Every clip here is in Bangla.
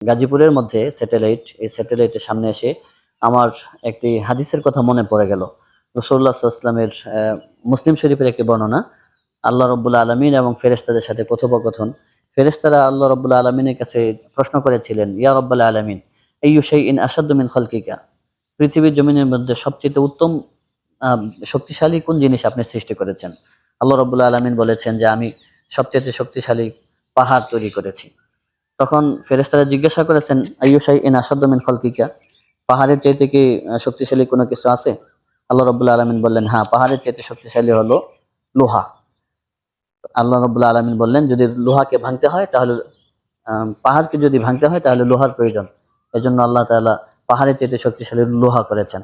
গাজীপুরের মধ্যে স্যাটেলাইট, এই স্যাটেলাইটের সামনে এসে আমার একটি হাদিসের কথা মনে পড়ে গেল। রাসূলুল্লাহ সাল্লাল্লাহু আলাইহি ওয়াসাল্লামের মুসলিম শরীফের একটি বর্ণনা। আল্লাহ রাব্বুল আলামিন এবং ফেরেশতাদের সাথে কথোপকথন। ফেরেশতারা আল্লাহ রাব্বুল আলামিনের কাছে প্রশ্ন করেছিলেন, ইয়া রাব্বাল আলামিন, আইয়ু শাইইন আশাদ্দু মিন খালকিকা? পৃথিবীর জমিনের মধ্যে সবচেয়ে উত্তম আ শক্তিশালী কোন জিনিস আপনি সৃষ্টি করেছেন? আল্লাহ রাব্বুল আলামিন বলেছেন যে, আমি সবচাইতে শক্তিশালী পাহাড় তৈরি করেছি। তখন ফেরেশতারা জিজ্ঞাসা করেছেন, আইয়ু শাইইন আশাদ্দু মিন খালকিকা? পাহাড়ের চাইতে কি শক্তিশালী কোনো কিছু আছে? আল্লাহ রাব্বুল আলামিন বললেন, হ্যাঁ, পাহাড়ের চাইতে শক্তিশালী হলো লোহা। আল্লাহ রাব্বুল আলামিন বললেন, যদি লোহাকে ভাঙতে হয় তাহলে পাহাড়কে যদি ভাঙতে হয় তাহলে লোহার প্রয়োজন। এজন্য আল্লাহ তাআলা পাহাড়ের চাইতে শক্তিশালী লোহা করেছেন।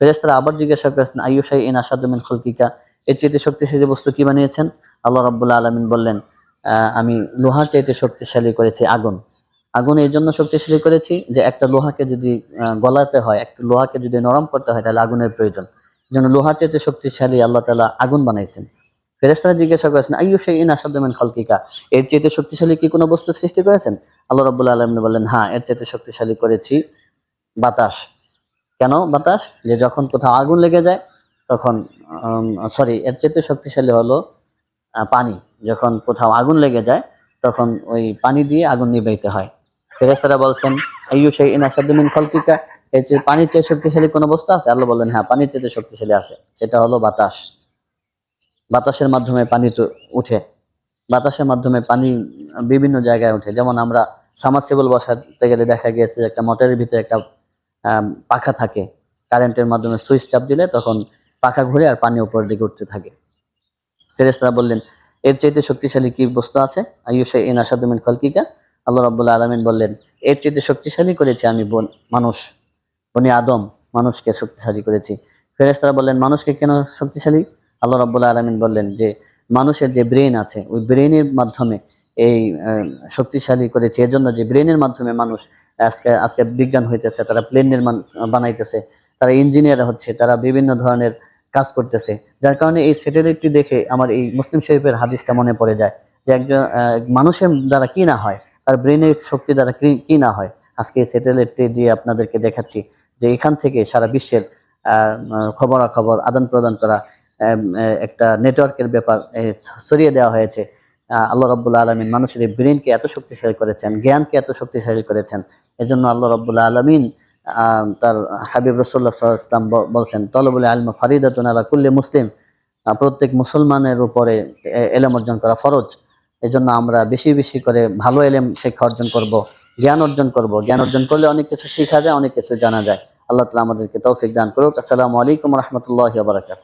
ফেরেশতারা আবার জিজ্ঞাসা করেছেন, আইয়ু শাইইন আশাদ্দু মিন খালকিকা? এর চাইতে শক্তিশালী বস্তু কি বানিয়েছেন? আল্লাহ রাব্বুল আলামিন বললেন, আমি লোহার চাইতে শক্তিশালী করেছি আগুন। আগুন এই জন্য শক্তিশালী করেছি যে একটা লোহাকে যদি গলাতে হয়, একটা লোহাকে যদি নরম করতে হয় তাহলে আগুনের প্রয়োজন। এজন্য লোহার চাইতে শক্তিশালী আল্লাহ তাআলা আগুন বানাইছেন। ফেরেশতারা জিজ্ঞাসা করেছেন, আইয়ু শাইইন আশাদ্দু মিন খালকিকা? এর চাইতে শক্তিশালী কি কোনো বস্তু সৃষ্টি করেছেন? আল্লাহ রাব্বুল আলামিন বললেন, হ্যাঁ, এর চাইতে শক্তিশালী করেছি বাতাস। কেন বাতাস? যে যখন কোথাও আগুন লেগে যায় তখন সরি, এর চাইতে শক্তিশালী হলো পানি। যখন কোথাও আগুন লেগে যায় তখন ওই পানি দিয়ে আগুন নিভাইতে হয়। ফেরেশতারা বলছেন, আইয়ু শাইইন আশাদ্দু মিন খালকিকা? এর চেয়ে পানির চেয়ে শক্তিশালী কোনো বস্তু আছে? আল্লাহ বললেন, হ্যাঁ, পানির চেয়ে শক্তিশালী আছে। সেটা হলো বাতাস। বাতাসের মাধ্যমে পানি তো উঠে। বাতাসের মাধ্যমে পানি বিভিন্ন জায়গায় ওঠে। যেমন আমরা সাবমার্সিবল বসাতে গেলে দেখা গিয়েছে যে একটা মোটরের ভিতরে একটা পাখা থাকে। কারেন্টের মাধ্যমে সুইচ চাপ দিলে তখন পাখা ঘুরে আর পানি উপরের দিকে উঠতে থাকে। ফেরেশতারা বললেন, এর চাইতে শক্তিশালী কি বস্তু আছে? আইয়ু শাইইন আশাদ্দু মিন খালকিকা? আল্লাহ রাব্বুল আলামিন বললেন, এর চাইতে শক্তিশালী করেছি আমি মানুষ, বনি আদম, মানুষকে শক্তিশালী করেছি। ফেরেশতারা বললেন, মানুষকে কেন শক্তিশালী? আল্লাহ রাব্বুল আলামিন বললেন যে, মানুষের যে ব্রেইন আছে ওই ব্রেইনের মাধ্যমে এই শক্তিশালী করেছি। এজন্য যে ব্রেইনের মাধ্যমে মানুষ আজকে আজকে বিজ্ঞান হইতেছে, তারা প্লেন নির্মাণ বানাইতেছে, তারা ইঞ্জিনিয়ার হচ্ছে, তারা বিভিন্ন ধরনের কাজ করতেছে। যার কারণে এই স্যাটেলাইটটি দেখে আমার এই মুসলিম শরীফের হাদিসটা মনে পড়ে যায় যে, একজন মানুষের দ্বারা কি না হয়, তার ব্রেইনের শক্তি দ্বারা কি না হয়। আজকে এই স্যাটেলাইটটি দিয়ে আপনাদেরকে দেখাচ্ছি যে এখান থেকে সারা বিশ্বের খবরাখবর আদান-প্রদান করা একটা নেটওয়ার্কের ব্যাপার ছড়িয়ে দেওয়া হয়েছে। আল্লাহ রাব্বুল আলামিন মানুষের এই ব্রেইনকে এত শক্তিশালী করেছেন, জ্ঞানকে এত শক্তিশালী করেছেন। এজন্য আল্লাহ রাব্বুল আলামিন তার হাবিব রাসূলুল্লাহ সাল্লাল্লাহু আলাইহি ওয়াসাল্লাম বলছেন, তলবুল ইলম ফারিদাতুন আলা কুল্লি মুসলিম। প্রত্যেক মুসলমানের উপরে ইলম অর্জন করা ফরজ। এজন্য আমরা বেশি বেশি করে ভালো ইলম শিক্ষা অর্জন করব, জ্ঞান অর্জন করব। জ্ঞান অর্জন করলে অনেক কিছু শেখা যায়, অনেক কিছু জানা যায়। আল্লাহ তাআলা আমাদেরকে তৌফিক দান করুক। আসসালামু আলাইকুম ওয়া রাহমাতুল্লাহি ওয়া বারাকাতুহু।